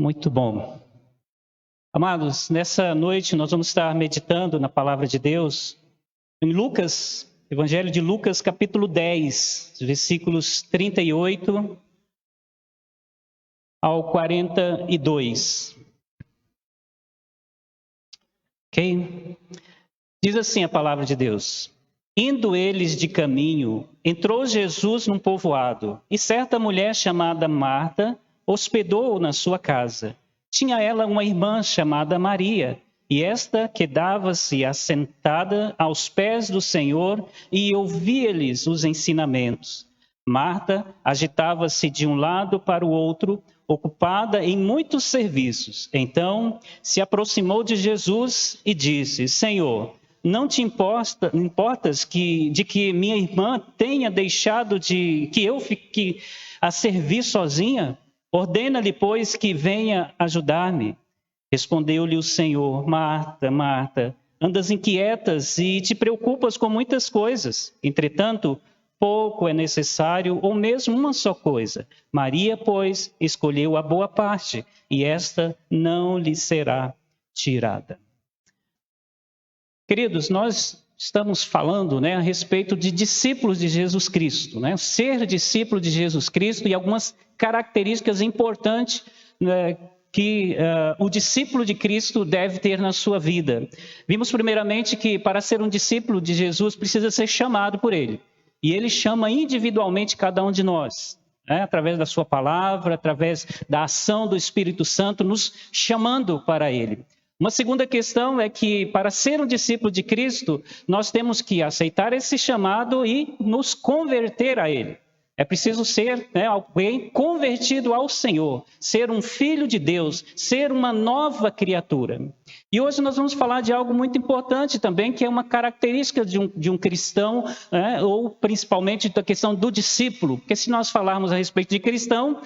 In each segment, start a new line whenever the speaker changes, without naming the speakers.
Muito bom. Amados, nessa noite nós vamos estar meditando na palavra de Deus em Lucas, Evangelho de Lucas, capítulo 10, versículos 38 ao 42. Ok? Diz assim a palavra de Deus: Indo eles de caminho, entrou Jesus num povoado, e certa mulher chamada Marta hospedou-o na sua casa. Tinha ela uma irmã chamada Maria, e esta quedava-se assentada aos pés do Senhor e ouvia-lhes os ensinamentos. Marta agitava-se de um lado para o outro, ocupada em muitos serviços. Então se aproximou de Jesus e disse: Senhor, não te importas de que minha irmã tenha deixado que eu fique a servir sozinha? Ordena-lhe, pois, que venha ajudar-me. Respondeu-lhe o Senhor: Marta, Marta, andas inquietas e te preocupas com muitas coisas. Entretanto, pouco é necessário, ou mesmo uma só coisa. Maria, pois, escolheu a boa parte, e esta não lhe será tirada. Queridos, nós estamos falando, a respeito de discípulos de Jesus Cristo, ser discípulo de Jesus Cristo e algumas características importantes que o discípulo de Cristo deve ter na sua vida. Vimos primeiramente que para ser um discípulo de Jesus precisa ser chamado por Ele. E Ele chama individualmente cada um de nós, através da sua palavra, através da ação do Espírito Santo, nos chamando para Ele. Uma segunda questão é que, para ser um discípulo de Cristo, nós temos que aceitar esse chamado e nos converter a Ele. É preciso ser alguém convertido ao Senhor, ser um filho de Deus, ser uma nova criatura. E hoje nós vamos falar de algo muito importante também, que é uma característica de um cristão, ou principalmente da questão do discípulo. Porque se nós falarmos a respeito de cristão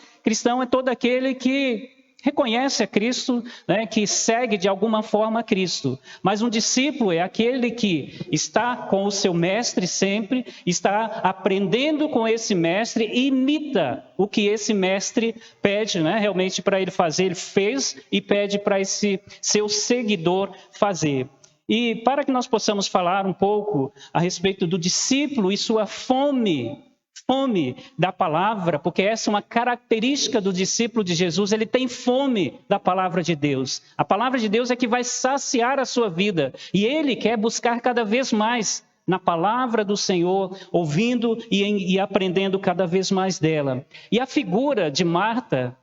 é todo aquele que reconhece a Cristo, que segue de alguma forma a Cristo. Mas um discípulo é aquele que está com o seu mestre sempre, está aprendendo com esse mestre e imita o que esse mestre pede, realmente para ele fazer. Ele fez e pede para esse seu seguidor fazer. E para que nós possamos falar um pouco a respeito do discípulo e sua fome da palavra, porque essa é uma característica do discípulo de Jesus, ele tem fome da palavra de Deus. A palavra de Deus é que vai saciar a sua vida, e ele quer buscar cada vez mais na palavra do Senhor, ouvindo e aprendendo cada vez mais dela. E a figura de Marta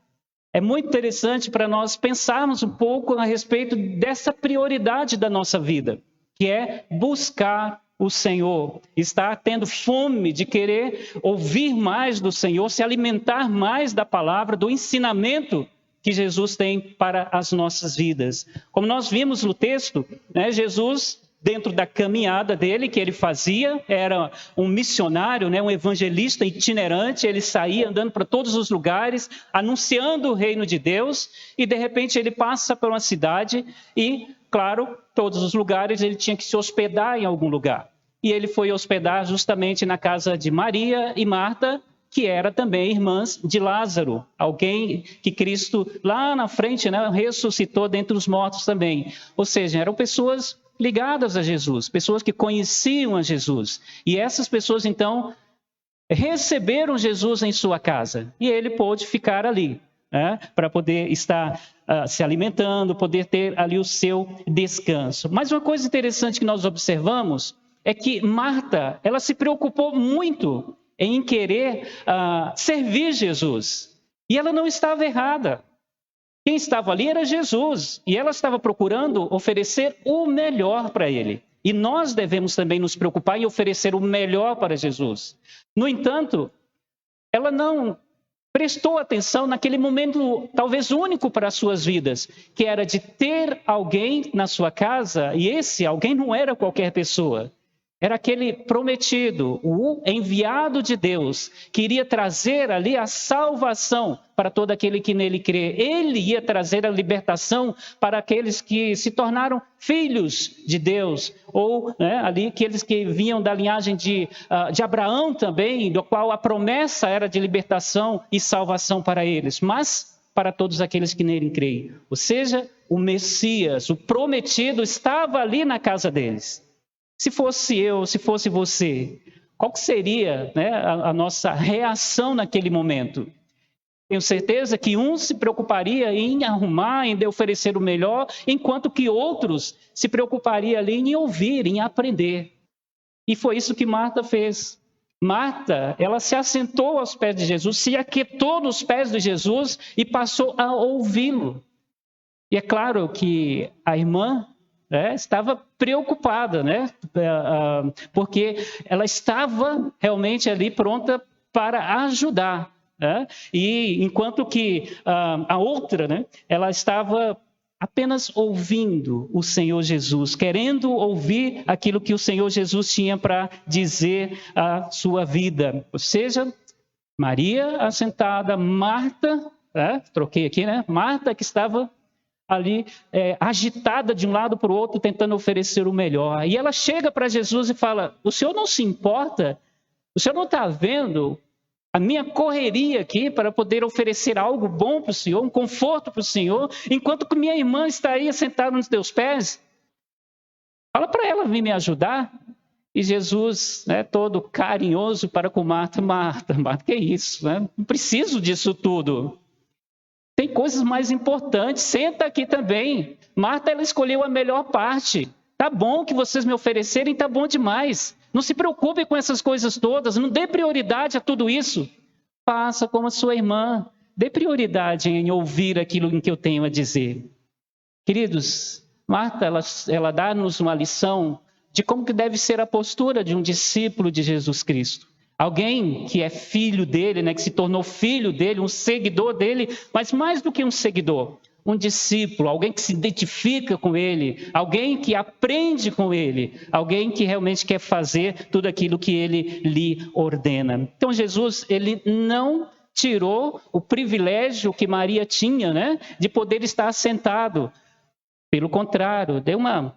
é muito interessante para nós pensarmos um pouco a respeito dessa prioridade da nossa vida, que é buscar o Senhor, está tendo fome de querer ouvir mais do Senhor, se alimentar mais da palavra, do ensinamento que Jesus tem para as nossas vidas. Como nós vimos no texto, Jesus, dentro da caminhada dele, que ele fazia, era um missionário, um evangelista itinerante, ele saía andando para todos os lugares, anunciando o reino de Deus, e de repente ele passa por uma cidade e, claro, todos os lugares ele tinha que se hospedar em algum lugar. E ele foi hospedar justamente na casa de Maria e Marta, que eram também irmãs de Lázaro, alguém que Cristo lá na frente ressuscitou dentre os mortos também. Ou seja, eram pessoas ligadas a Jesus, pessoas que conheciam a Jesus. E essas pessoas então receberam Jesus em sua casa e ele pôde ficar ali, para poder estar se alimentando, poder ter ali o seu descanso. Mas uma coisa interessante que nós observamos é que Marta, ela se preocupou muito em querer servir Jesus. E ela não estava errada. Quem estava ali era Jesus. E ela estava procurando oferecer o melhor para ele. E nós devemos também nos preocupar em oferecer o melhor para Jesus. No entanto, ela não prestou atenção naquele momento talvez único para as suas vidas, que era de ter alguém na sua casa, e esse alguém não era qualquer pessoa. Era aquele prometido, o enviado de Deus, que iria trazer ali a salvação para todo aquele que nele crê. Ele ia trazer a libertação para aqueles que se tornaram filhos de Deus, ou ali aqueles que vinham da linhagem de Abraão também, do qual a promessa era de libertação e salvação para eles. Mas para todos aqueles que nele creem. Ou seja, o Messias, o prometido, estava ali na casa deles. Se fosse eu, se fosse você, qual seria, né, a nossa reação naquele momento? Tenho certeza que um se preocuparia em arrumar, em oferecer o melhor, enquanto que outros se preocupariam ali em ouvir, em aprender. E foi isso que Marta fez. Marta, ela se assentou aos pés de Jesus, se aquietou nos pés de Jesus e passou a ouvi-lo. E é claro que a irmã, né, estava preocupada, né, porque ela estava realmente ali pronta para ajudar. Né? E enquanto que a outra, né, ela estava apenas ouvindo o Senhor Jesus, querendo ouvir aquilo que o Senhor Jesus tinha para dizer à sua vida. Ou seja, Maria assentada, Marta, troquei aqui, né? Marta que estava ali agitada de um lado para o outro, tentando oferecer o melhor. E ela chega para Jesus e fala: o Senhor não se importa? O Senhor não está vendo a minha correria aqui para poder oferecer algo bom para o Senhor, um conforto para o Senhor, enquanto que minha irmã está aí sentada nos teus pés? Fala para ela vir me ajudar. E Jesus, né, todo carinhoso para com Marta, Marta, que é isso? Né? Não preciso disso tudo. Tem coisas mais importantes, senta aqui também. Marta, ela escolheu a melhor parte. Tá bom que vocês me oferecerem, tá bom demais. Não se preocupe com essas coisas todas, não dê prioridade a tudo isso. Faça como a sua irmã, dê prioridade em ouvir aquilo em que eu tenho a dizer. Queridos, Marta, ela dá-nos uma lição de como que deve ser a postura de um discípulo de Jesus Cristo. Alguém que é filho dele, né, que se tornou filho dele, um seguidor dele, mas mais do que um seguidor, um discípulo, alguém que se identifica com ele, alguém que aprende com ele, alguém que realmente quer fazer tudo aquilo que ele lhe ordena. Então Jesus, ele não tirou o privilégio que Maria tinha, né, de poder estar sentado. Pelo contrário, deu uma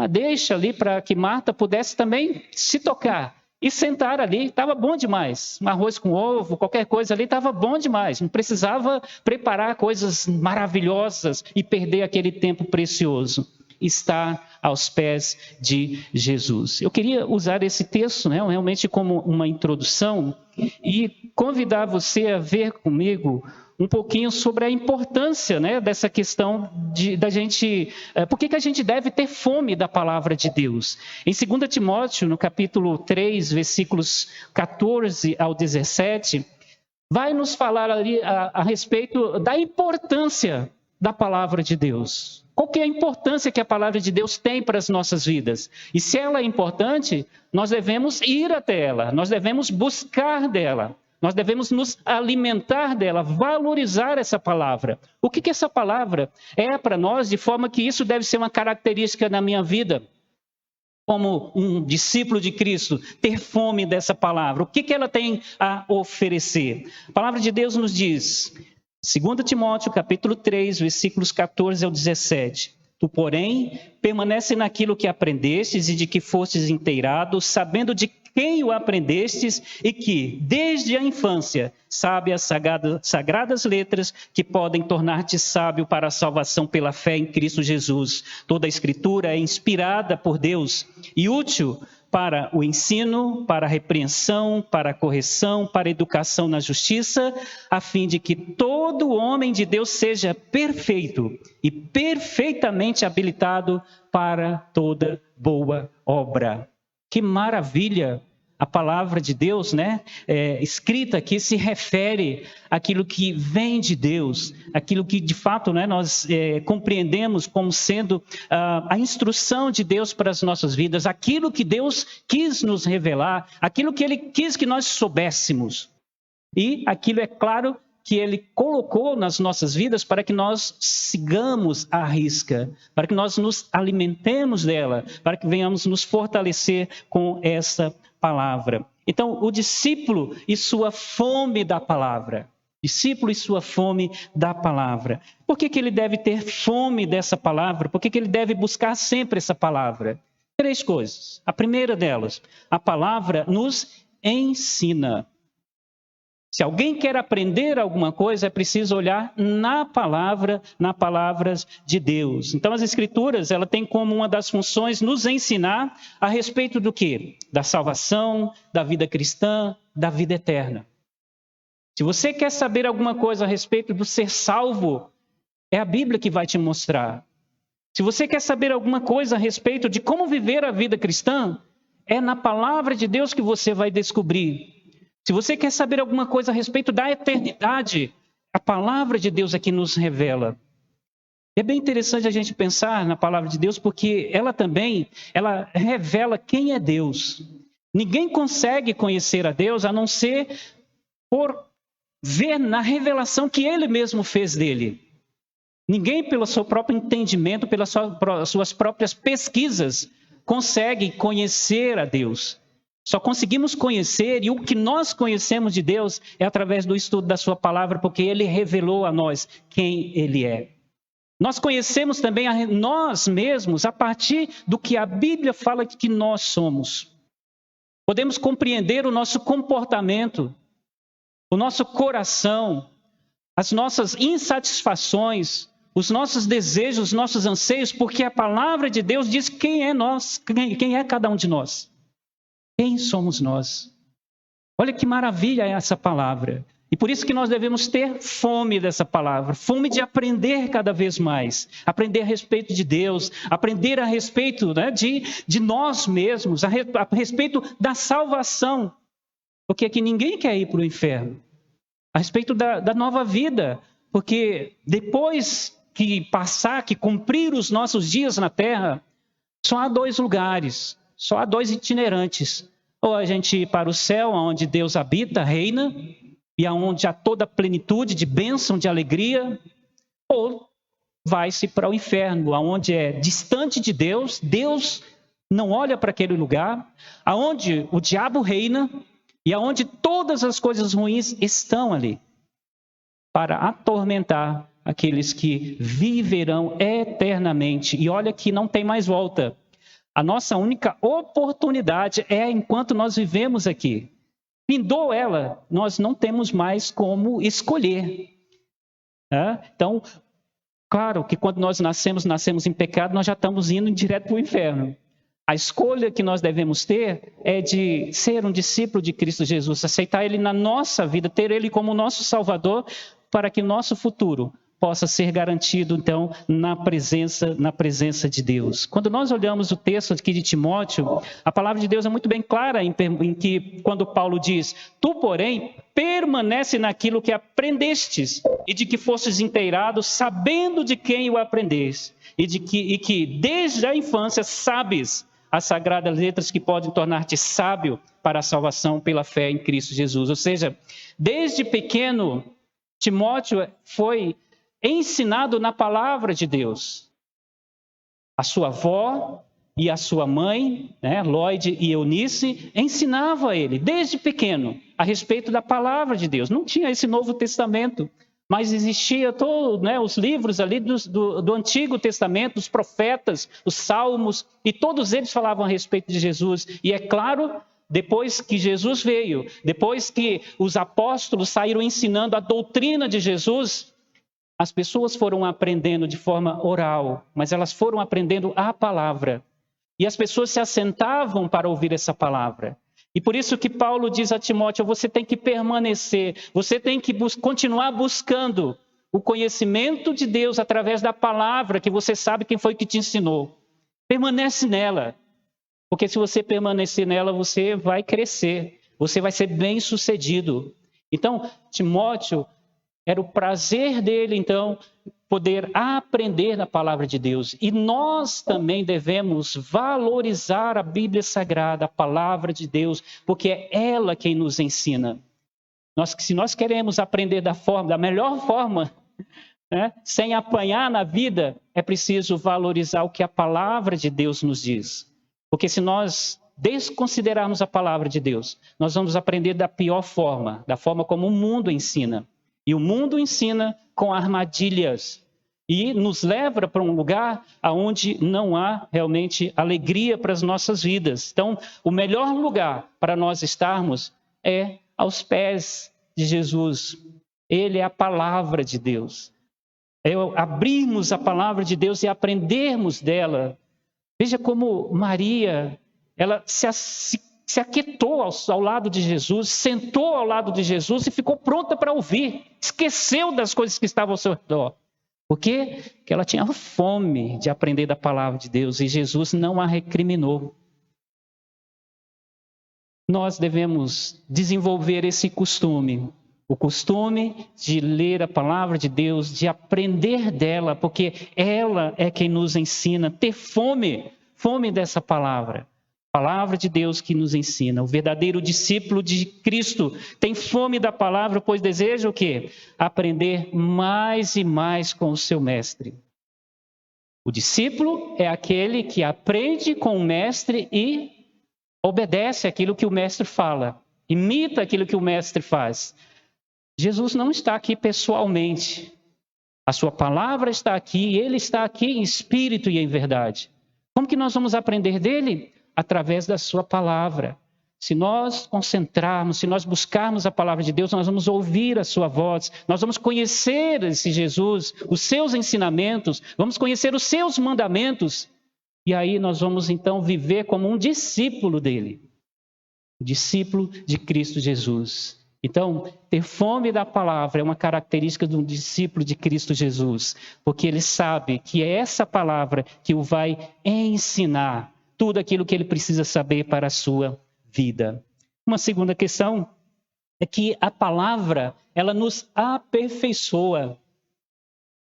deixa ali para que Marta pudesse também se tocar e sentar ali. Estava bom demais. Um arroz com ovo, qualquer coisa ali, estava bom demais. Não precisava preparar coisas maravilhosas e perder aquele tempo precioso. Estar aos pés de Jesus. Eu queria usar esse texto, né, realmente como uma introdução e convidar você a ver comigo um pouquinho sobre a importância, né, dessa questão da gente... Por que a gente deve ter fome da palavra de Deus? Em 2 Timóteo, no capítulo 3, versículos 14 ao 17, vai nos falar ali a respeito da importância da palavra de Deus. Qual que é a importância que a palavra de Deus tem para as nossas vidas? E se ela é importante, nós devemos ir até ela, nós devemos buscar dela. Nós devemos nos alimentar dela, valorizar essa palavra. O que essa palavra é para nós, de forma que isso deve ser uma característica na minha vida? Como um discípulo de Cristo, ter fome dessa palavra. O que ela tem a oferecer? A palavra de Deus nos diz, 2 Timóteo, capítulo 3, versículos 14 ao 17. Tu, porém, permanece naquilo que aprendestes e de que fostes inteirado, sabendo de quem o aprendestes e que, desde a infância, sabe as sagradas letras que podem tornar-te sábio para a salvação pela fé em Cristo Jesus. Toda a Escritura é inspirada por Deus e útil para o ensino, para a repreensão, para a correção, para a educação na justiça, a fim de que todo homem de Deus seja perfeito e perfeitamente habilitado para toda boa obra. Que maravilha! A palavra de Deus, né, escrita aqui, se refere àquilo que vem de Deus, aquilo que de fato, né, nós compreendemos como sendo a instrução de Deus para as nossas vidas, aquilo que Deus quis nos revelar, aquilo que Ele quis que nós soubéssemos. E aquilo, é claro, que Ele colocou nas nossas vidas para que nós sigamos à risca, para que nós nos alimentemos dela, para que venhamos nos fortalecer com essa palavra. Então, o discípulo e sua fome da palavra. Discípulo e sua fome da palavra. Por que ele deve ter fome dessa palavra? Por que ele deve buscar sempre essa palavra? 3 coisas. A primeira delas, a palavra nos ensina. Se alguém quer aprender alguma coisa, é preciso olhar na palavra de Deus. Então, as Escrituras, ela tem como uma das funções nos ensinar a respeito do quê? Da salvação, da vida cristã, da vida eterna. Se você quer saber alguma coisa a respeito do ser salvo, é a Bíblia que vai te mostrar. Se você quer saber alguma coisa a respeito de como viver a vida cristã, é na palavra de Deus que você vai descobrir. Se você quer saber alguma coisa a respeito da eternidade, a palavra de Deus é que nos revela. É bem interessante a gente pensar na palavra de Deus, porque ela revela quem é Deus. Ninguém consegue conhecer a Deus a não ser por ver na revelação que Ele mesmo fez dele. Ninguém, pelo seu próprio entendimento, pelas suas próprias pesquisas, consegue conhecer a Deus. Só conseguimos conhecer, e o que nós conhecemos de Deus é através do estudo da sua palavra, porque Ele revelou a nós quem Ele é. Nós conhecemos também a nós mesmos a partir do que a Bíblia fala que nós somos. Podemos compreender o nosso comportamento, o nosso coração, as nossas insatisfações, os nossos desejos, os nossos anseios, porque a palavra de Deus diz quem é nós, quem é cada um de nós. Quem somos nós? Olha que maravilha é essa palavra. E por isso que nós devemos ter fome dessa palavra, fome de aprender cada vez mais, aprender a respeito de Deus, aprender a respeito de nós mesmos, a respeito da salvação. Porque aqui ninguém quer ir para o inferno. A respeito da nova vida, porque depois que cumprir os nossos dias na terra, só há 2 lugares, só há 2 itinerantes. Ou a gente ir para o céu, onde Deus habita, reina, e onde há toda a plenitude de bênção, de alegria, ou vai-se para o inferno, onde é distante de Deus, Deus não olha para aquele lugar, aonde o diabo reina e aonde todas as coisas ruins estão ali, para atormentar aqueles que viverão eternamente. E olha que não tem mais volta. A nossa única oportunidade é enquanto nós vivemos aqui. Findou ela, nós não temos mais como escolher. Então, claro que quando nós nascemos em pecado, nós já estamos indo direto para o inferno. A escolha que nós devemos ter é de ser um discípulo de Cristo Jesus, aceitar Ele na nossa vida, ter Ele como nosso Salvador, para que nosso futuro possa ser garantido, então, na presença de Deus. Quando nós olhamos o texto aqui de Timóteo, a palavra de Deus é muito bem clara em que, quando Paulo diz, tu, porém, permanece naquilo que aprendestes e de que fostes inteirado, sabendo de quem o aprendeste, e que desde a infância sabes as sagradas letras que podem tornar-te sábio para a salvação pela fé em Cristo Jesus. Ou seja, desde pequeno, Timóteo foi ensinado na palavra de Deus. A sua avó e a sua mãe, Lloyd e Eunice, ensinavam a ele, desde pequeno, a respeito da palavra de Deus. Não tinha esse Novo Testamento, mas existia todos os livros ali do Antigo Testamento, os profetas, os salmos, e todos eles falavam a respeito de Jesus. E é claro, depois que Jesus veio, depois que os apóstolos saíram ensinando a doutrina de Jesus, as pessoas foram aprendendo de forma oral, mas elas foram aprendendo a palavra. E as pessoas se assentavam para ouvir essa palavra. E por isso que Paulo diz a Timóteo, você tem que permanecer, você tem que continuar buscando o conhecimento de Deus através da palavra, que você sabe quem foi que te ensinou. Permanece nela, porque se você permanecer nela, você vai crescer, você vai ser bem-sucedido. Então, Timóteo, era o prazer dele, então, poder aprender da palavra de Deus. E nós também devemos valorizar a Bíblia Sagrada, a palavra de Deus, porque é ela quem nos ensina. Se nós queremos aprender da melhor forma, sem apanhar na vida, é preciso valorizar o que a palavra de Deus nos diz. Porque se nós desconsiderarmos a palavra de Deus, nós vamos aprender da pior forma, da forma como o mundo ensina. E o mundo ensina com armadilhas e nos leva para um lugar onde não há realmente alegria para as nossas vidas. Então, o melhor lugar para nós estarmos é aos pés de Jesus, ele é a palavra de Deus. É abrirmos a palavra de Deus e aprendermos dela. Veja como Maria, ela se aquietou ao lado de Jesus, sentou ao lado de Jesus e ficou pronta para ouvir. Esqueceu das coisas que estavam ao seu redor. Por quê? Porque ela tinha fome de aprender da palavra de Deus e Jesus não a recriminou. Nós devemos desenvolver esse costume, o costume de ler a palavra de Deus, de aprender dela, porque ela é quem nos ensina, ter fome dessa palavra. Palavra de Deus que nos ensina. O verdadeiro discípulo de Cristo tem fome da palavra, pois deseja o quê? Aprender mais e mais com o seu mestre. O discípulo é aquele que aprende com o mestre e obedece aquilo que o mestre fala, imita aquilo que o mestre faz. Jesus não está aqui pessoalmente. A sua palavra está aqui, ele está aqui em espírito e em verdade. Como que nós vamos aprender dele? Através da sua palavra. Se nós concentrarmos, se nós buscarmos a palavra de Deus, nós vamos ouvir a sua voz, nós vamos conhecer esse Jesus, os seus ensinamentos, vamos conhecer os seus mandamentos, e aí nós vamos então viver como um discípulo dele, discípulo de Cristo Jesus. Então, ter fome da palavra é uma característica de um discípulo de Cristo Jesus, porque ele sabe que é essa palavra que o vai ensinar tudo aquilo que ele precisa saber para a sua vida. Uma segunda questão é que a palavra, ela nos aperfeiçoa.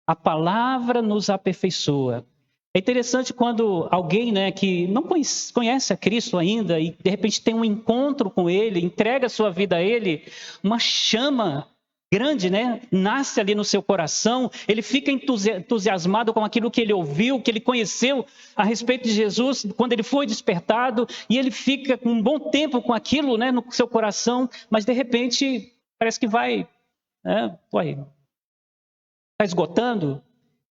A palavra nos aperfeiçoa. É interessante quando alguém, que não conhece a Cristo ainda e de repente tem um encontro com Ele, entrega a sua vida a Ele, uma chama grande, nasce ali no seu coração, ele fica entusiasmado com aquilo que ele ouviu, que ele conheceu a respeito de Jesus, quando ele foi despertado, e ele fica com um bom tempo com aquilo, no seu coração, mas de repente parece que vai esgotando.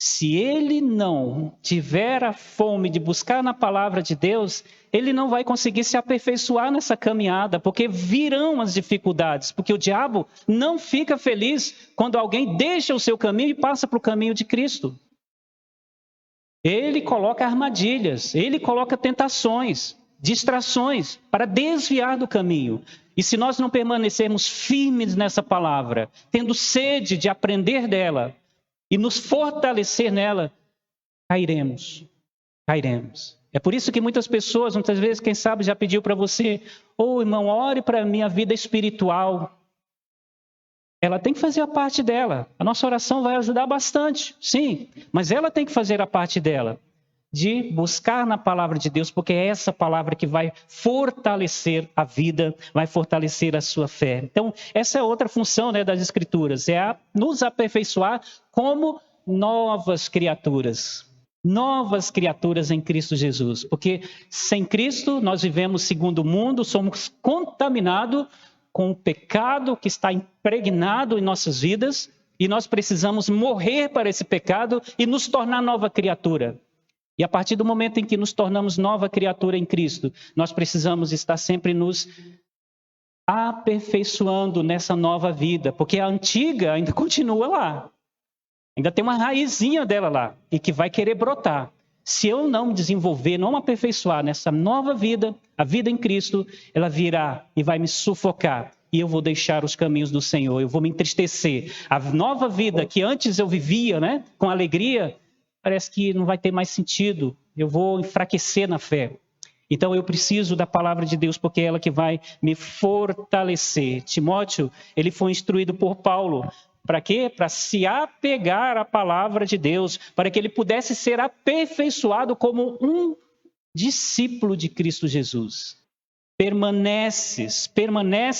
Se ele não tiver a fome de buscar na palavra de Deus, ele não vai conseguir se aperfeiçoar nessa caminhada, porque virão as dificuldades, porque o diabo não fica feliz quando alguém deixa o seu caminho e passa para o caminho de Cristo. Ele coloca armadilhas, ele coloca tentações, distrações para desviar do caminho. E se nós não permanecermos firmes nessa palavra, tendo sede de aprender dela, e nos fortalecer nela, cairemos. É por isso que muitas pessoas, muitas vezes, quem sabe, já pediu para você, irmão, ore para a minha vida espiritual. Ela tem que fazer a parte dela. A nossa oração vai ajudar bastante, sim, mas ela tem que fazer a parte dela, de buscar na palavra de Deus, porque é essa palavra que vai fortalecer a vida, vai fortalecer a sua fé. Então, essa é outra função das Escrituras, é nos aperfeiçoar como novas criaturas em Cristo Jesus. Porque sem Cristo, nós vivemos segundo o mundo, somos contaminados com o pecado que está impregnado em nossas vidas, e nós precisamos morrer para esse pecado e nos tornar nova criatura. E a partir do momento em que nos tornamos nova criatura em Cristo, nós precisamos estar sempre nos aperfeiçoando nessa nova vida, porque a antiga ainda continua lá. Ainda tem uma raizinha dela lá e que vai querer brotar. Se eu não me desenvolver, não me aperfeiçoar nessa nova vida, a vida em Cristo, ela virá e vai me sufocar. E eu vou deixar os caminhos do Senhor, eu vou me entristecer. A nova vida que antes eu vivia, com alegria, parece que não vai ter mais sentido. Eu vou enfraquecer na fé. Então eu preciso da palavra de Deus, porque é ela que vai me fortalecer. Timóteo, ele foi instruído por Paulo. Para quê? Para se apegar à palavra de Deus, para que ele pudesse ser aperfeiçoado como um discípulo de Cristo Jesus. Permanece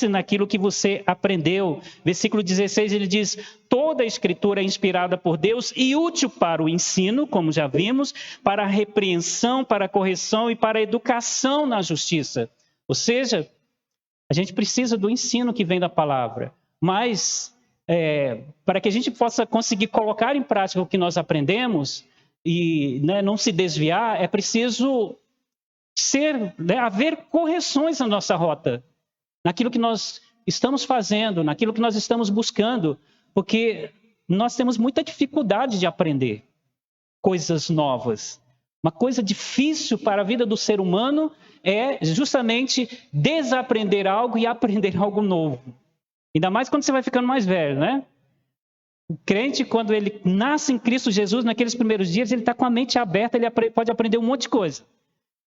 naquilo que você aprendeu. Versículo 16, ele diz: toda a Escritura é inspirada por Deus e útil para o ensino, como já vimos, para a repreensão, para a correção e para a educação na justiça. Ou seja, a gente precisa do ensino que vem da palavra, mas para que a gente possa conseguir colocar em prática o que nós aprendemos e não se desviar, é preciso haver correções na nossa rota, naquilo que nós estamos fazendo, naquilo que nós estamos buscando, porque nós temos muita dificuldade de aprender coisas novas. Uma coisa difícil para a vida do ser humano é justamente desaprender algo e aprender algo novo. Ainda mais quando você vai ficando mais velho, né? O crente, quando ele nasce em Cristo Jesus, naqueles primeiros dias, ele está com a mente aberta, ele pode aprender um monte de coisa.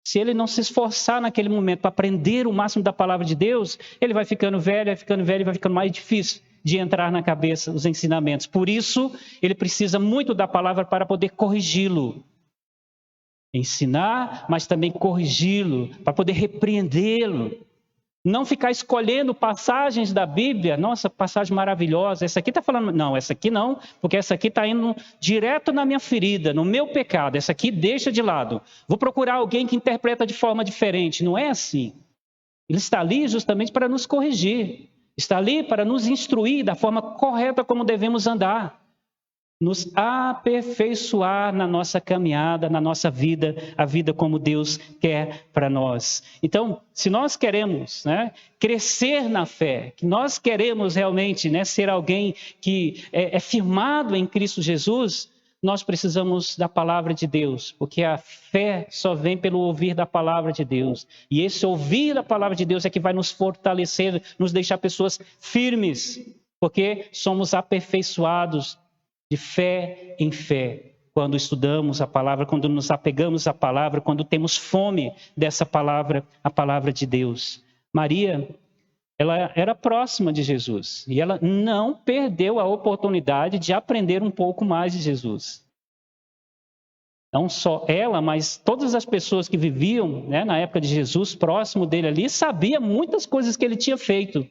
Se ele não se esforçar naquele momento para aprender o máximo da palavra de Deus, ele vai ficando velho e vai ficando mais difícil de entrar na cabeça os ensinamentos. Por isso, ele precisa muito da palavra para poder corrigi-lo. Ensinar, mas também corrigi-lo, para poder repreendê-lo. Não ficar escolhendo passagens da Bíblia. Nossa, passagem maravilhosa. Essa aqui está falando... Não, essa aqui não, porque essa aqui está indo direto na minha ferida, no meu pecado. Essa aqui deixa de lado. Vou procurar alguém que interpreta de forma diferente. Não é assim. Ele está ali justamente para nos corrigir. Está ali para nos instruir da forma correta como devemos andar. Nos aperfeiçoar na nossa caminhada, na nossa vida, a vida como Deus quer para nós. Então, se nós queremos, crescer na fé, que nós queremos realmente, ser alguém que é firmado em Cristo Jesus, nós precisamos da palavra de Deus, porque a fé só vem pelo ouvir da palavra de Deus. E esse ouvir da palavra de Deus é que vai nos fortalecer, nos deixar pessoas firmes, porque somos aperfeiçoados de fé em fé, quando estudamos a palavra, quando nos apegamos à palavra, quando temos fome dessa palavra, a palavra de Deus. Maria, ela era próxima de Jesus e ela não perdeu a oportunidade de aprender um pouco mais de Jesus. Não só ela, mas todas as pessoas que viviam na época de Jesus, próximo dele ali, sabiam muitas coisas que ele tinha feito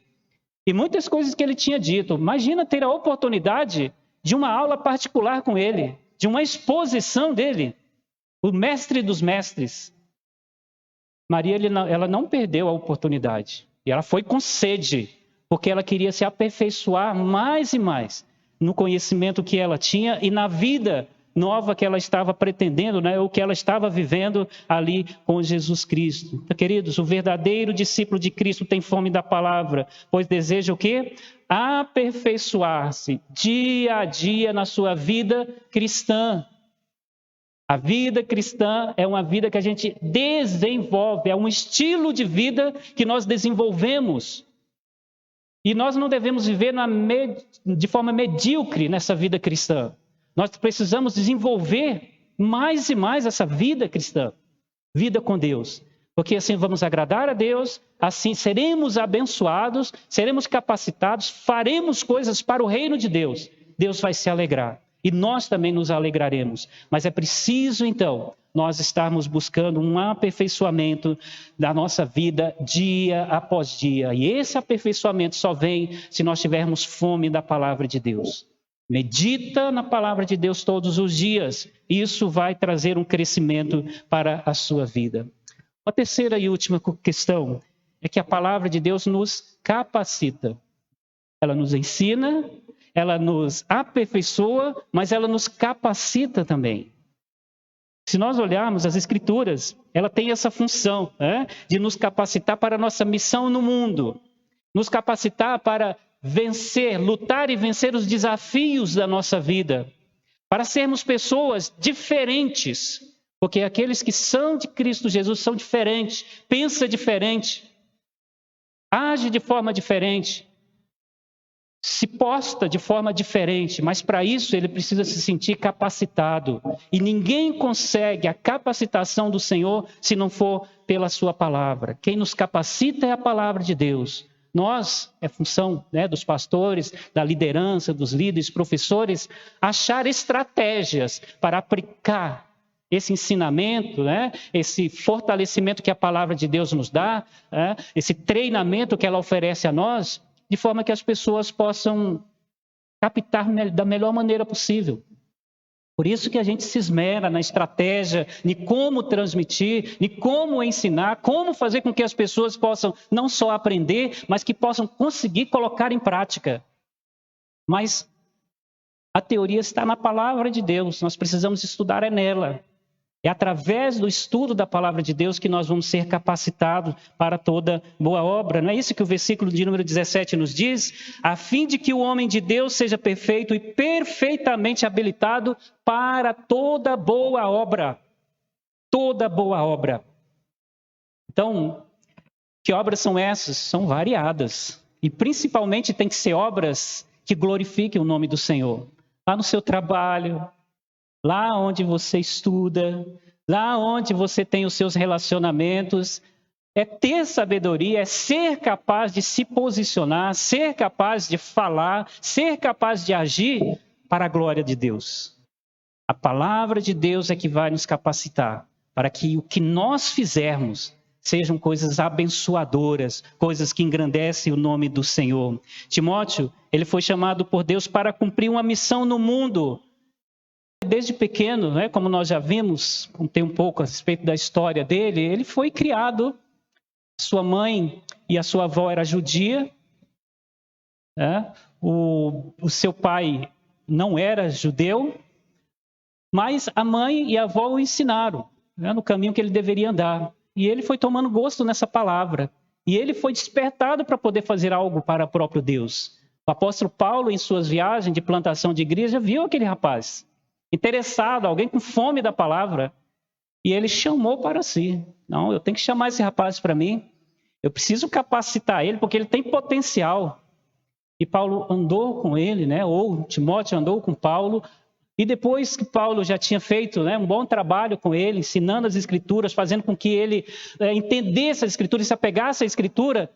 e muitas coisas que ele tinha dito. Imagina ter a oportunidade de uma aula particular com ele, de uma exposição dele, o mestre dos mestres. Maria, ela não perdeu a oportunidade. E ela foi com sede, porque ela queria se aperfeiçoar mais e mais no conhecimento que ela tinha e na vida nova que ela estava pretendendo, ou que ela estava vivendo ali com Jesus Cristo. Então, queridos, o verdadeiro discípulo de Cristo tem fome da palavra, pois deseja o quê? Aperfeiçoar-se dia a dia na sua vida cristã. A vida cristã é uma vida que a gente desenvolve, é um estilo de vida que nós desenvolvemos. E nós não devemos viver de forma medíocre nessa vida cristã. Nós precisamos desenvolver mais e mais essa vida cristã, vida com Deus. Porque assim vamos agradar a Deus, assim seremos abençoados, seremos capacitados, faremos coisas para o reino de Deus. Deus vai se alegrar e nós também nos alegraremos. Mas é preciso então nós estarmos buscando um aperfeiçoamento da nossa vida dia após dia. E esse aperfeiçoamento só vem se nós tivermos fome da palavra de Deus. Medita na palavra de Deus todos os dias. Isso vai trazer um crescimento para a sua vida. A terceira e última questão é que a palavra de Deus nos capacita. Ela nos ensina, ela nos aperfeiçoa, mas ela nos capacita também. Se nós olharmos as Escrituras, ela tem essa função de nos capacitar para a nossa missão no mundo, nos capacitar para vencer, lutar e vencer os desafios da nossa vida, para sermos pessoas diferentes, porque aqueles que são de Cristo Jesus são diferentes, pensam diferente, agem de forma diferente, se posta de forma diferente, mas para isso ele precisa se sentir capacitado. E ninguém consegue a capacitação do Senhor se não for pela sua palavra. Quem nos capacita é a palavra de Deus. Nós, é função dos pastores, da liderança, dos líderes, professores, achar estratégias para aplicar esse ensinamento, esse fortalecimento que a palavra de Deus nos dá, esse treinamento que ela oferece a nós, de forma que as pessoas possam captar da melhor maneira possível. Por isso que a gente se esmera na estratégia de como transmitir, de como ensinar, como fazer com que as pessoas possam não só aprender, mas que possam conseguir colocar em prática. Mas a teoria está na palavra de Deus, nós precisamos estudar nela. É através do estudo da palavra de Deus que nós vamos ser capacitados para toda boa obra. Não é isso que o versículo de número 17 nos diz? A fim de que o homem de Deus seja perfeito e perfeitamente habilitado para toda boa obra. Toda boa obra. Então, que obras são essas? São variadas. E principalmente tem que ser obras que glorifiquem o nome do Senhor. Lá no seu trabalho, lá onde você estuda, lá onde você tem os seus relacionamentos, é ter sabedoria, é ser capaz de se posicionar, ser capaz de falar, ser capaz de agir para a glória de Deus. A palavra de Deus é que vai nos capacitar para que o que nós fizermos sejam coisas abençoadoras, coisas que engrandecem o nome do Senhor. Timóteo, ele foi chamado por Deus para cumprir uma missão no mundo. Desde pequeno, né, como nós já vimos, contei um pouco a respeito da história dele, ele foi criado, sua mãe e a sua avó eram judia, né? O seu pai não era judeu, mas a mãe e a avó o ensinaram, né, no caminho que ele deveria andar. E ele foi tomando gosto nessa palavra. E ele foi despertado para poder fazer algo para o próprio Deus. O apóstolo Paulo, em suas viagens de plantação de igreja, viu aquele rapaz interessado, alguém com fome da palavra. E ele chamou para si. Não, eu tenho que chamar esse rapaz para mim. Eu preciso capacitar ele, porque ele tem potencial. E Paulo andou com ele, né? Ou Timóteo andou com Paulo. E depois que Paulo já tinha feito, né, um bom trabalho com ele, ensinando as Escrituras, fazendo com que ele entendesse as Escrituras e se apegasse à Escritura,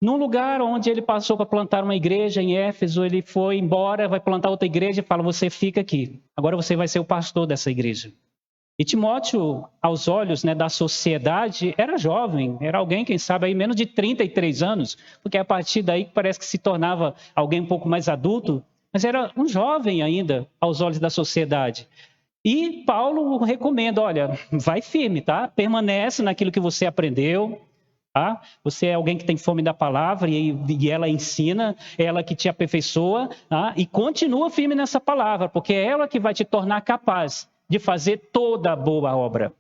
num lugar onde ele passou para plantar uma igreja em Éfeso, ele foi embora, vai plantar outra igreja e fala, você fica aqui. Agora você vai ser o pastor dessa igreja. E Timóteo, aos olhos, né, da sociedade, era jovem, era alguém, quem sabe, aí menos de 33 anos, porque a partir daí parece que se tornava alguém um pouco mais adulto, mas era um jovem ainda, aos olhos da sociedade. E Paulo recomenda, olha, vai firme, tá? Permanece naquilo que você aprendeu, tá? Você é alguém que tem fome da palavra e ela ensina, é ela que te aperfeiçoa, tá? E continua firme nessa palavra, porque é ela que vai te tornar capaz de fazer toda a boa obra.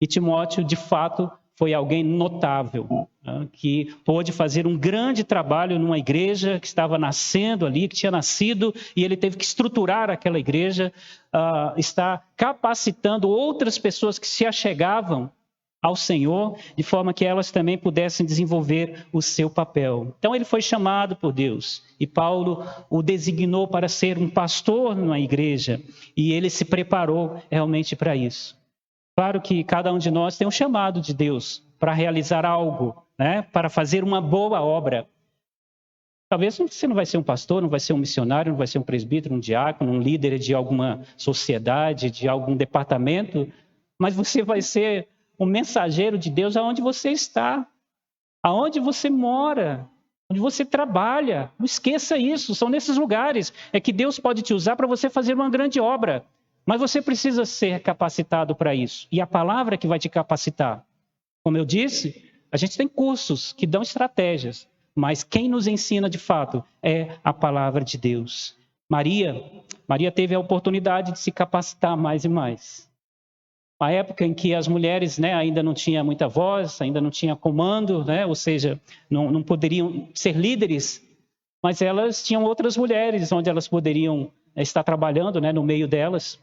E Timóteo, de fato, foi alguém notável, né, que pôde fazer um grande trabalho numa igreja que estava nascendo ali, que tinha nascido, e ele teve que estruturar aquela igreja, está capacitando outras pessoas que se achegavam ao Senhor, de forma que elas também pudessem desenvolver o seu papel. Então ele foi chamado por Deus, e Paulo o designou para ser um pastor numa igreja, e ele se preparou realmente para isso. Claro que cada um de nós tem um chamado de Deus para realizar algo, né? Para fazer uma boa obra. Talvez você não vai ser um pastor, não vai ser um missionário, não vai ser um presbítero, um diácono, um líder de alguma sociedade, de algum departamento, mas você vai ser um mensageiro de Deus aonde você está, aonde você mora, onde você trabalha. Não esqueça isso, são nesses lugares é que Deus pode te usar para você fazer uma grande obra. Mas você precisa ser capacitado para isso. E a palavra que vai te capacitar. Como eu disse, a gente tem cursos que dão estratégias, mas quem nos ensina de fato é a palavra de Deus. Maria teve a oportunidade de se capacitar mais e mais. Uma época em que as mulheres, né, ainda não tinham muita voz, ainda não tinha comando, né, ou seja, não poderiam ser líderes, mas elas tinham outras mulheres onde elas poderiam estar trabalhando, né, no meio delas.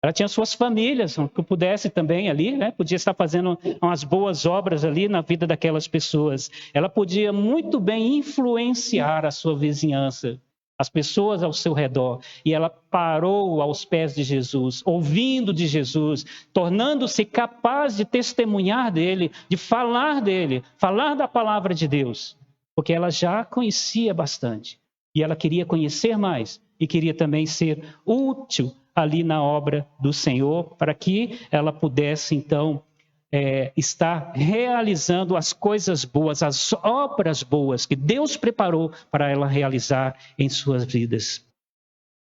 Ela tinha suas famílias, que pudesse também ali, né? Podia estar fazendo umas boas obras ali na vida daquelas pessoas. Ela podia muito bem influenciar a sua vizinhança, as pessoas ao seu redor. E ela parou aos pés de Jesus, ouvindo de Jesus, tornando-se capaz de testemunhar dele, de falar dele, falar da palavra de Deus. Porque ela já conhecia bastante. E ela queria conhecer mais e queria também ser útil ali na obra do Senhor, para que ela pudesse, então, estar realizando as coisas boas, as obras boas que Deus preparou para ela realizar em suas vidas.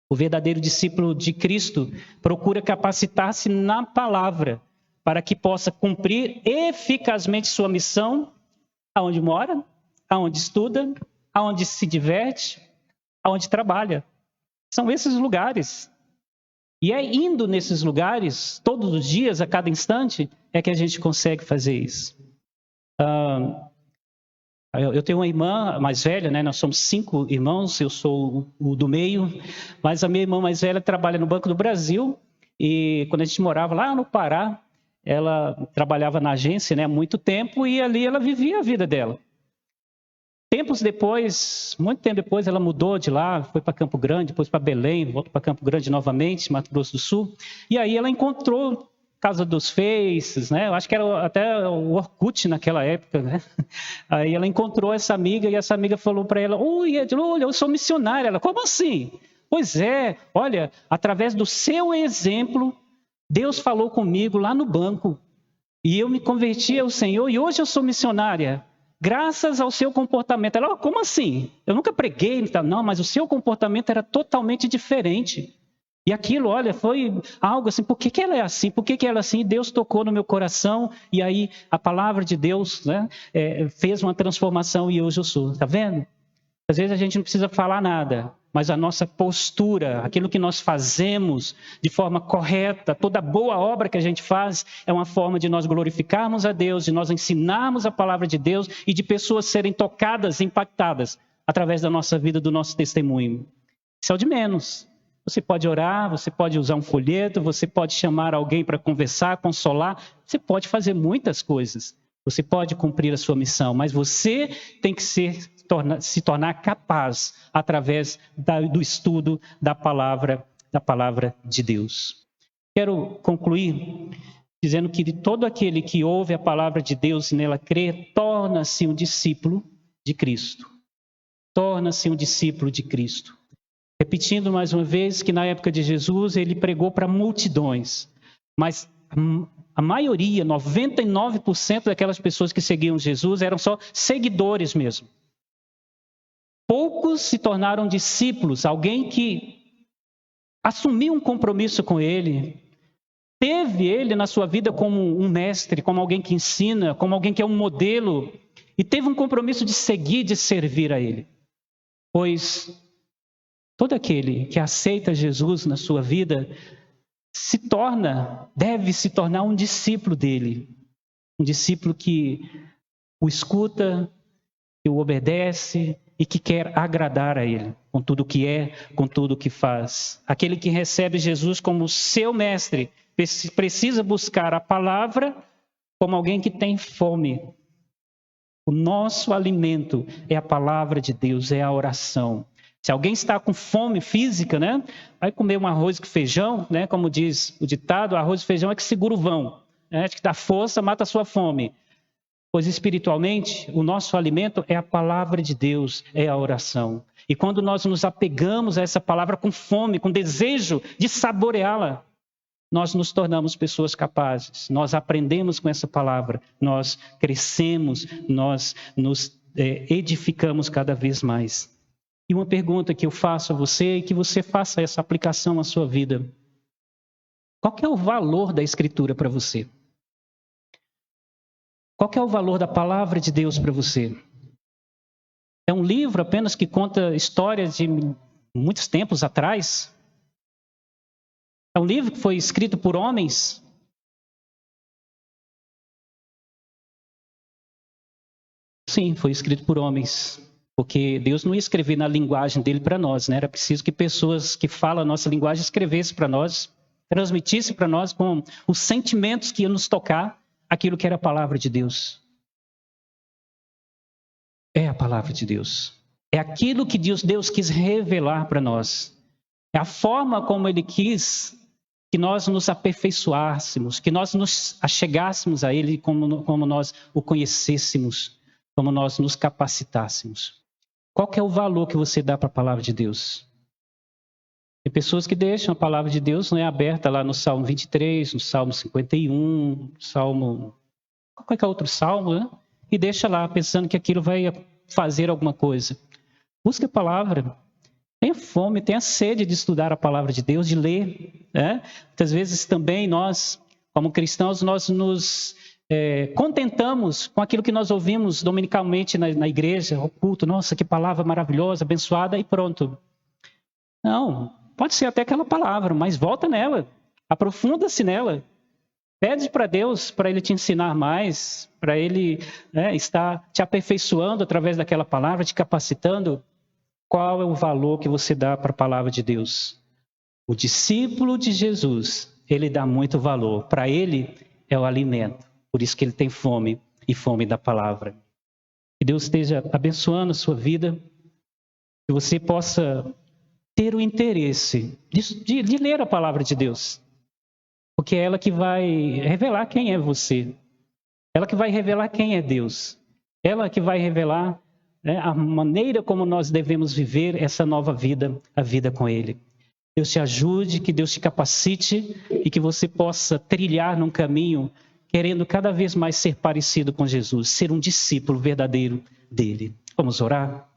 O verdadeiro discípulo de Cristo procura capacitar-se na palavra, para que possa cumprir eficazmente sua missão, aonde mora, aonde estuda, aonde se diverte, aonde trabalha. São esses lugares. E é indo nesses lugares, todos os dias, a cada instante, é que a gente consegue fazer isso. Eu tenho uma irmã mais velha, né? Nós somos 5 irmãos, eu sou o do meio, mas a minha irmã mais velha trabalha no Banco do Brasil, e quando a gente morava lá no Pará, ela trabalhava na agência, né, há muito tempo, e ali ela vivia a vida dela. Tempos depois, muito tempo depois, ela mudou de lá, foi para Campo Grande, depois para Belém, voltou para Campo Grande novamente, Mato Grosso do Sul, e aí ela encontrou Casa dos Faces, né? Eu acho que era até o Orkut naquela época, né? Aí ela encontrou essa amiga e essa amiga falou para ela: "Oi, olha, eu sou missionária." Ela: "Como assim?" "Pois é, olha, através do seu exemplo, Deus falou comigo lá no banco e eu me converti ao Senhor e hoje eu sou missionária. Graças ao seu comportamento." Ela: "Como assim? Eu nunca preguei." "Não, mas o seu comportamento era totalmente diferente. E aquilo, olha, foi algo assim, por que ela é assim? Por que ela é assim?" E Deus tocou no meu coração, e aí a palavra de Deus, né, fez uma transformação e hoje eu sou. Está vendo? Às vezes a gente não precisa falar nada, mas a nossa postura, aquilo que nós fazemos de forma correta, toda boa obra que a gente faz, é uma forma de nós glorificarmos a Deus, de nós ensinarmos a palavra de Deus e de pessoas serem tocadas, impactadas através da nossa vida, do nosso testemunho. Isso é o de menos. Você pode orar, você pode usar um folheto, você pode chamar alguém para conversar, consolar, você pode fazer muitas coisas. Você pode cumprir a sua missão, mas você tem que se tornar capaz através do estudo da palavra de Deus. Quero concluir dizendo que de todo aquele que ouve a palavra de Deus e nela crê, torna-se um discípulo de Cristo. Torna-se um discípulo de Cristo. Repetindo mais uma vez que na época de Jesus ele pregou para multidões, mas a maioria, 99% daquelas pessoas que seguiam Jesus eram só seguidores mesmo. Poucos se tornaram discípulos, alguém que assumiu um compromisso com ele, teve ele na sua vida como um mestre, como alguém que ensina, como alguém que é um modelo, e teve um compromisso de seguir, de servir a ele. Pois todo aquele que aceita Jesus na sua vida deve se tornar um discípulo dele. Um discípulo que o escuta, que o obedece e que quer agradar a ele, com tudo o que é, com tudo o que faz. Aquele que recebe Jesus como seu mestre precisa buscar a palavra como alguém que tem fome. O nosso alimento é a palavra de Deus, é a oração. Se alguém está com fome física, né, vai comer um arroz com feijão, né, como diz o ditado, arroz e feijão é que segura o vão, né, que dá força, mata a sua fome. Pois espiritualmente, o nosso alimento é a palavra de Deus, é a oração. E quando nós nos apegamos a essa palavra com fome, com desejo de saboreá-la, nós nos tornamos pessoas capazes, nós aprendemos com essa palavra, nós crescemos, nós nos edificamos cada vez mais. E uma pergunta que eu faço a você e que você faça essa aplicação à sua vida. Qual que é o valor da Escritura para você? Qual que é o valor da palavra de Deus para você? É um livro apenas que conta histórias de muitos tempos atrás? É um livro que foi escrito por homens? Sim, foi escrito por homens. Porque Deus não ia escrever na linguagem dele para nós, né? Era preciso que pessoas que falam a nossa linguagem escrevessem para nós, transmitissem para nós com os sentimentos que iam nos tocar aquilo que era a palavra de Deus. É a palavra de Deus. É aquilo que Deus quis revelar para nós. É a forma como ele quis que nós nos aperfeiçoássemos, que nós nos achegássemos a ele como nós o conhecêssemos, como nós nos capacitássemos. Qual que é o valor que você dá para a palavra de Deus? Tem pessoas que deixam a palavra de Deus, né, aberta lá no Salmo 23, no Salmo 51, Salmo... qualquer outro salmo, né? E deixa lá, pensando que aquilo vai fazer alguma coisa. Busque a palavra. Tenha fome, tenha sede de estudar a palavra de Deus, de ler. Né? Muitas vezes também nós, como cristãos, nós nos contentamos com aquilo que nós ouvimos dominicalmente na igreja, o culto. Nossa, que palavra maravilhosa, abençoada, e pronto. Não, Pode ser até aquela palavra, mas volta nela, aprofunda-se nela. Pede para Deus, para Ele te ensinar mais, para Ele estar te aperfeiçoando através daquela palavra, te capacitando. Qual é o valor que você dá para a palavra de Deus? O discípulo de Jesus, ele dá muito valor. Para ele é o alimento. Por isso que ele tem fome e fome da palavra. Que Deus esteja abençoando a sua vida. Que você possa ter o interesse de ler a palavra de Deus. Porque é ela que vai revelar quem é você. Ela que vai revelar quem é Deus. Ela que vai revelar a maneira como nós devemos viver essa nova vida, a vida com Ele. Deus te ajude, que Deus te capacite e que você possa trilhar num caminho querendo cada vez mais ser parecido com Jesus, ser um discípulo verdadeiro dele. Vamos orar?